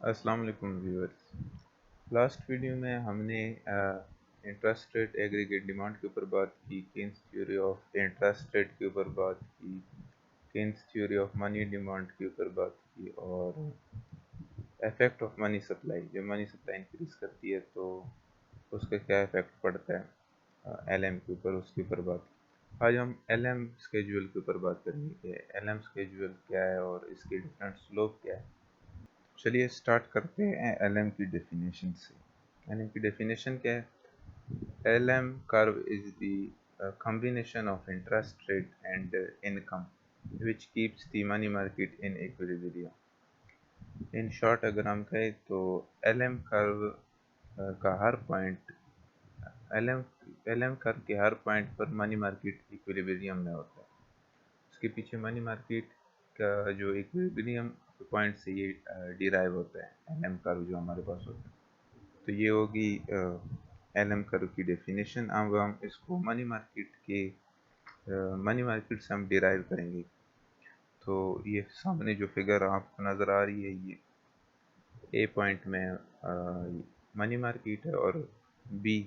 अस्सलाम वालेकुम viewers. Last video में हमने इंटरेस्ट रेट एग्रीगेट डिमांड के ऊपर बात की, Keynes theory of interest rate के ऊपर बात की, Keynes theory of money demand के ऊपर बात की और इफेक्ट ऑफ मनी सप्लाई। जब मनी सप्लाई इंक्रीज करती है तो उसका क्या इफेक्ट पड़ता है एलएम के ऊपर, उसके ऊपर बात की। आज हम एलएम स्केड्यूल के ऊपर बात करेंगे कि एलएम स्केड्यूल क्या है और इसके डिफरेंट स्लोप क्या है। चलिए स्टार्ट करते हैं एलएम की डेफिनेशन से। एलएम की डेफिनेशन क्या है? LM curve is the combination of interest rate and income which keeps the money market in equilibrium. In short अगर हम कहें तो एलएम कर्व का हर पॉइंट एलएम एलएम कर्व के हर पॉइंट पर मनी मार्केट इक्विलिब्रियम में होता है। उसके पीछे मनी मार्केट का जो इक्विलिब्रियम पॉइंट से ये डिराइव होता है एलएम कर्व जो हमारे पास होता है। तो ये होगी एलएम कर्व की डेफिनेशन। अब हम इसको मनी मार्केट से हम डिराइव करेंगे। तो ये सामने जो फिगर आपको नज़र आ रही है, ये ए पॉइंट में मनी मार्केट है और बी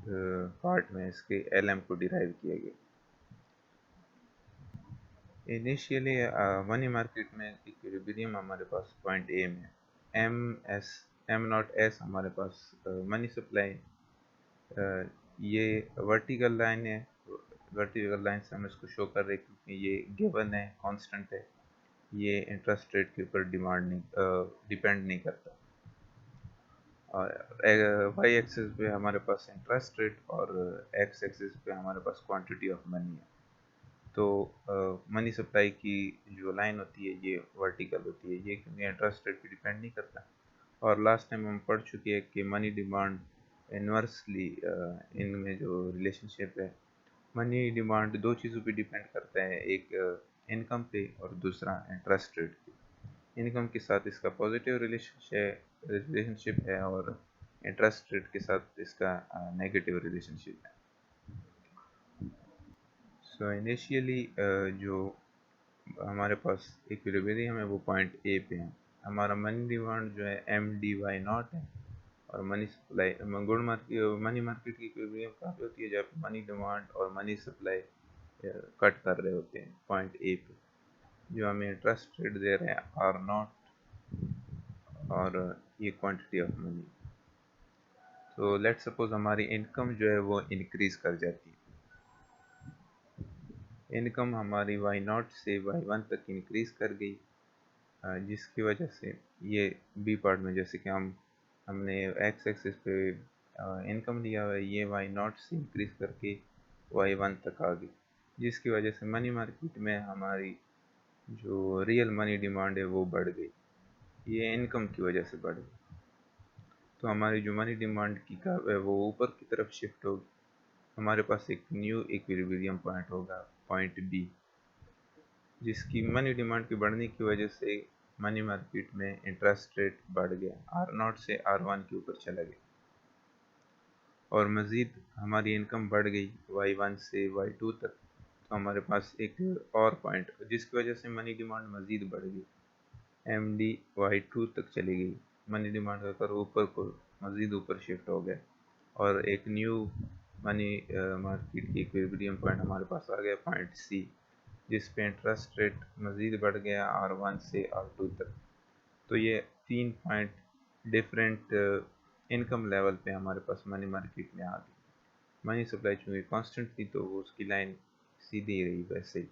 पार्ट में इसके एलएम को डिराइव किया गया। इनिशियली मनी मार्केट में इक्विलिब्रियम हमारे पास पॉइंट ए में, एम नॉट एस हमारे पास मनी सप्लाई। ये वर्टिकल लाइन है, वर्टिकल लाइन से हम इसको शो कर रहे हैं क्योंकि ये गिवन है, कांस्टेंट है, ये इंटरेस्ट रेट के ऊपर डिपेंड नहीं करता। और वाई एक्सिस पे हमारे पास इंटरेस्ट रेट और एक्स एक्सिस पे हमारे पास क्वांटिटी ऑफ मनी है। तो मनी सप्लाई की जो लाइन होती है ये वर्टिकल होती है, ये क्योंकि इंटरेस्ट रेट पे डिपेंड नहीं करता। और लास्ट टाइम हम पढ़ चुके हैं कि मनी डिमांड इन्वर्सली इनमें जो रिलेशनशिप है, मनी डिमांड दो चीज़ों पे डिपेंड करता है, एक इनकम पे और दूसरा इंटरेस्ट रेट पे। इनकम के साथ इसका पॉजिटिव रिलेशनशिप है और इंटरेस्ट रेट के साथ इसका नेगेटिव रिलेशनशिप है। सो इनिशियली जो हमारे पास इक्विलिब्रियम है वो पॉइंट ए पे है। हमारा मनी डिमांड जो है एम डी वाई नॉट है और मनी सप्लाई मनी मार्केट की इक्विलिब्रियम कहाँ पे होती है? जब मनी डिमांड और मनी सप्लाई कट कर रहे होते हैं पॉइंट ए पे। जो हमें इंटरेस्ट रेट दे रहे हैं आर नॉट और ये क्वांटिटी ऑफ मनी। तो लेट सपोज हमारी इनकम जो है वो इंक्रीज कर जाती है। इनकम हमारी वाई नॉट से वाई वन तक इंक्रीज कर गई, जिसकी वजह से ये बी पार्ट में जैसे कि हमने एक्स एक्सिस पे इनकम लिया हुआ है, ये वाई नॉट से इंक्रीज करके वाई वन तक आ गई, जिसकी वजह से मनी मार्केट में हमारी जो रियल मनी डिमांड है वो बढ़ गई। ये इनकम की वजह से बढ़ गई। तो हमारी जो मनी डिमांड की कर्व है वो ऊपर की तरफ शिफ्ट होगी। हमारे पास एक न्यू इक्विलिब्रियम पॉइंट होगा पॉइंट बी, जिसकी मनी डिमांड की बढ़ने की वजह से मनी मार्केट में इंटरेस्ट रेट बढ़ गया, आर नॉट से आर वन के ऊपर चला गया और मज़ीद हमारी इनकम बढ़ गई वाई वन से वाई टू तक। तो हमारे पास एक और पॉइंट जिसकी वजह से मनी डिमांड मज़ीद बढ़ गई, एम डी वाई टू तक चली गई। मनी डिमांड का कर्व ऊपर को मज़ीद ऊपर शिफ्ट हो गया और एक न्यू मनी मार्केट की इक्विलिब्रियम पॉइंट हमारे पास आ गया पॉइंट सी, जिस पे इंटरेस्ट रेट मज़ीद बढ़ गया आर वन से आर टू तक। तो ये 3 पॉइंट डिफरेंट इनकम लेवल पे हमारे पास मनी मार्केट में आ गई। मनी सप्लाई चूँकि कांस्टेंट थी तो वो उसकी लाइन सीधी रही वैसे ही।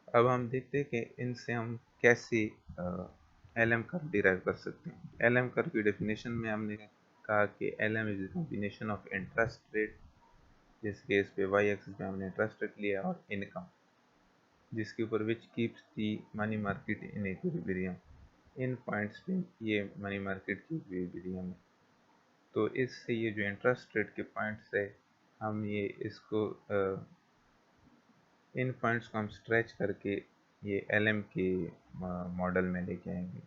अब हम देखते हैं कि इनसे हम कैसे एल एम कर्व डिराइव कर सकते हैं। एल एम कर्व की डेफिनेशन में हमने कहा कि L M is the combination of interest rate, जिस केस पे वाई एक्सिस पे हमने इंटरेस्ट रेट लिया, और इनकम, जिसके ऊपर which keeps the money market in equilibrium. इन पॉइंट्स पे ये मनी मार्केट की इक्विलिब्रियम है। तो इससे ये जो इंटरेस्ट रेट के पॉइंट्स है, हम ये इसको इन पॉइंट्स को हम स्ट्रेच करके ये एल एम के मॉडल में लेके आएंगे।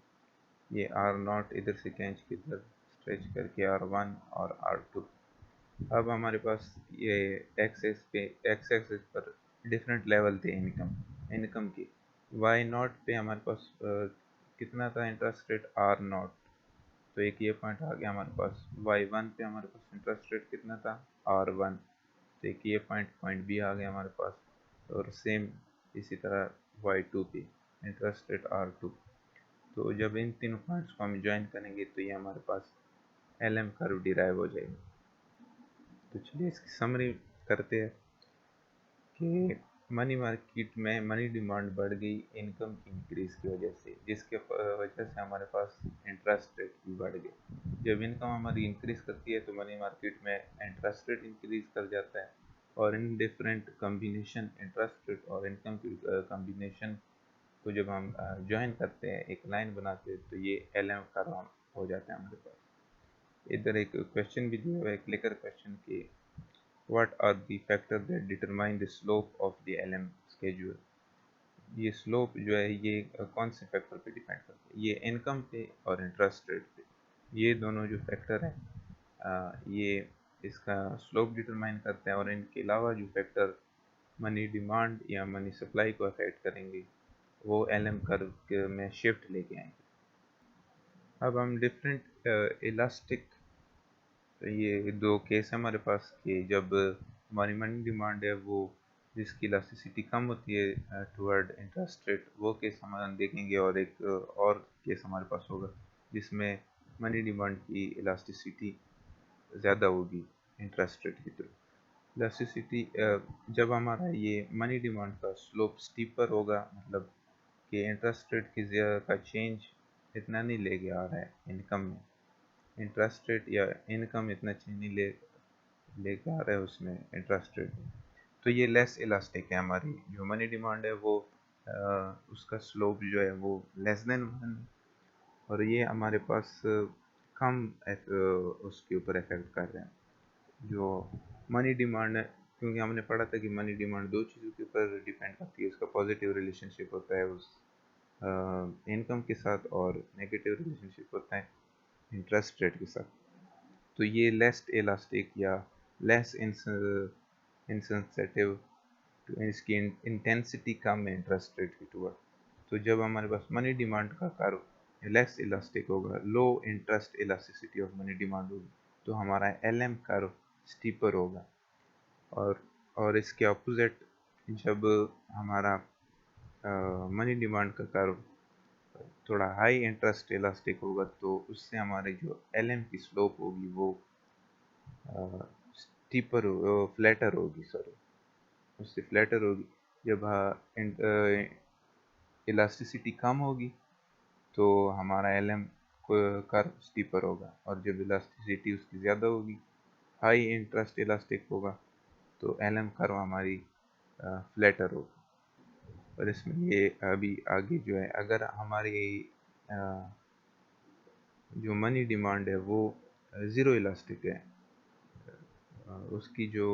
ये आर नॉट इधर से खींच के इधर स्ट्रेच करके आर वन और आर टू। अब हमारे पास ये एक्स एक्सिस पर डिफरेंट लेवल थे इनकम के। वाई नॉट पे हमारे पास कितना था इंटरेस्ट रेट आर नॉट, तो एक ये पॉइंट आ गया हमारे पास। y1 पे हमारे पास इंटरेस्ट रेट कितना था r1, तो एक ये पॉइंट बी आ गया हमारे पास। और सेम इसी तरह y2 पे इंटरेस्ट रेट r2। तो जब इन तीनों पॉइंट्स को हम ज्वाइन करेंगे तो ये हमारे पास LM कर्व डिराइव हो जाएगा। तो चलिए इसकी समरी करते हैं कि मनी मार्केट में मनी डिमांड बढ़ गई इनकम की इंक्रीज की वजह से, जिसके वजह से हमारे पास इंटरेस्ट रेट भी बढ़ गए। जब इनकम हमारी इंक्रीज करती है तो मनी मार्केट में इंटरेस्ट रेट इंक्रीज कर जाता है, और in different combination interest rate और इनकम की कम्बिनेशन को जब हम ज्वाइन करते हैं, एक लाइन बनाते हैं, तो ये LM कर्व हो जाता है हमारे पास। इधर एक क्वेश्चन भी दिया हुआ है, क्लिकर क्वेश्चन के what are the factors that determine the slope of the LM schedule। ये स्लोप जो है ये कौन से फैक्टर पे डिपेंड करते हैं, ये इनकम पे और इंटरेस्ट रेट पे। ये दोनों जो फैक्टर हैं ये इसका स्लोप डिटरमाइन करते हैं, और इनके अलावा जो फैक्टर मनी डिमांड या मनी सप्लाई को अफेक्ट करेंगे वो LM कर्व में शिफ्ट लेके आएंगे। अब हम डिफरेंट इलास्टिक, तो ये दो केस है हमारे पास कि जब हमारी मनी डिमांड है वो जिसकी इलास्टिसिटी कम होती है टुवर्ड इंटरेस्ट रेट, वो केस हम देखेंगे। और एक और केस हमारे पास होगा जिसमें मनी डिमांड की इलास्टिसिटी ज़्यादा होगी इंटरेस्ट रेट की तरफ। इलास्टिसिटी जब हमारा ये मनी डिमांड का स्लोप स्टीपर होगा, मतलब कि इंटरेस्ट रेट की का चेंज इतना नहीं लेके आ रहा है इनकम में, इंटरेस्ट रेट या इनकम इतना चेंज नहीं लेके आ रहा है उसमें इंटरेस्ट रेट, तो ये लेस इलास्टिक है। हमारी जो मनी डिमांड है वो उसका स्लोप जो है वो लेस देन 1, और ये हमारे पास कम उसके ऊपर इफेक्ट कर रहे हैं जो मनी डिमांड है, क्योंकि हमने पढ़ा था कि मनी डिमांड दो चीज़ों के ऊपर डिपेंड करती है। उसका पॉजिटिव रिलेशनशिप होता है उस इनकम के साथ, और नेगेटिव रिलेशनशिप होता है इंटरेस्ट रेट के साथ। तो ये लेस इलास्टिक या लेस इंसेंसिटिव, तो इसकी इंटेंसिटी कम है इंटरेस्ट रेट की टूवर्ड। तो जब हमारे पास मनी डिमांड का कर्व लेस इलास्टिक होगा, लो interest elasticity of money demand होगी, तो हमारा LM कर्व स्टीपर होगा। और इसके अपोजिट जब हमारा मनी डिमांड का कर्व थोड़ा हाई इंटरेस्ट इलास्टिक होगा, तो उससे हमारे जो LM की स्लोप होगी वो स्टीपर फ्लैटर होगी, सॉरी उससे फ्लैटर होगी। जब इलास्टिसिटी कम होगी तो हमारा LM कर्व स्टीपर होगा, और जब इलास्टिसिटी उसकी ज़्यादा होगी, हाई इंटरेस्ट इलास्टिक होगा, तो LM कर्व हमारी फ्लैटर होगी। और इसमें ये अभी आगे जो है, अगर हमारी जो मनी डिमांड है वो ज़ीरो इलास्टिक है, उसकी जो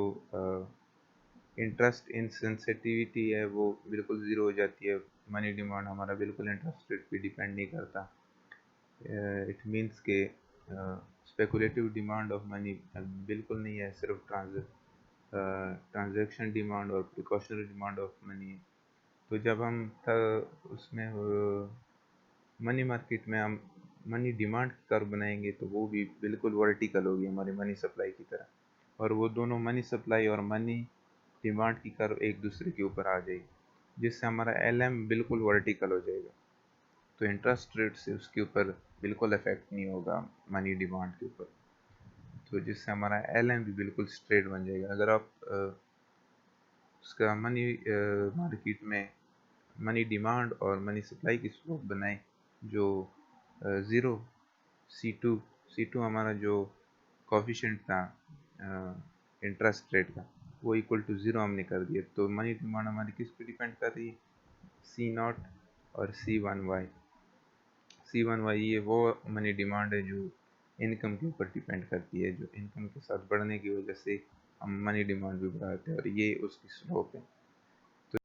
इंटरेस्ट इंसेंसिटिविटी है वो बिल्कुल ज़ीरो हो जाती है। मनी डिमांड हमारा बिल्कुल इंटरेस्ट रेट पे डिपेंड नहीं करता। इट मीन्स के स्पेकुलेटिव डिमांड ऑफ मनी बिल्कुल नहीं है, सिर्फ ट्रांजैक्शन डिमांड और प्रिकॉशनरी डिमांड ऑफ मनी है। तो जब हम उसमें मनी मार्केट में हम मनी डिमांड की कर्व बनाएंगे तो वो भी बिल्कुल वर्टिकल होगी हमारी मनी सप्लाई की तरह, और वो दोनों मनी सप्लाई और मनी डिमांड की कर्व एक दूसरे के ऊपर आ जाएगी, जिससे हमारा LM बिल्कुल वर्टिकल हो जाएगा। तो इंटरेस्ट रेट से उसके ऊपर बिल्कुल इफेक्ट नहीं होगा मनी डिमांड के ऊपर, तो जिससे हमारा LM भी बिल्कुल स्ट्रेट बन जाएगा। अगर आप उसका मनी मार्केट में मनी डिमांड और मनी सप्लाई की स्लोप बनाएं जो ज़ीरो C2 हमारा जो कोफिशिएंट था इंटरेस्ट रेट का, वो इक्वल टू ज़ीरो हमने कर दिया, तो मनी डिमांड हमारी किस पे डिपेंड कर रही है, C0 और C1y ये वो मनी डिमांड है जो इनकम के ऊपर डिपेंड करती है, जो इनकम के साथ बढ़ने की वजह से हम मनी डिमांड भी बढ़ाते हैं, और ये उसकी स्लोप है।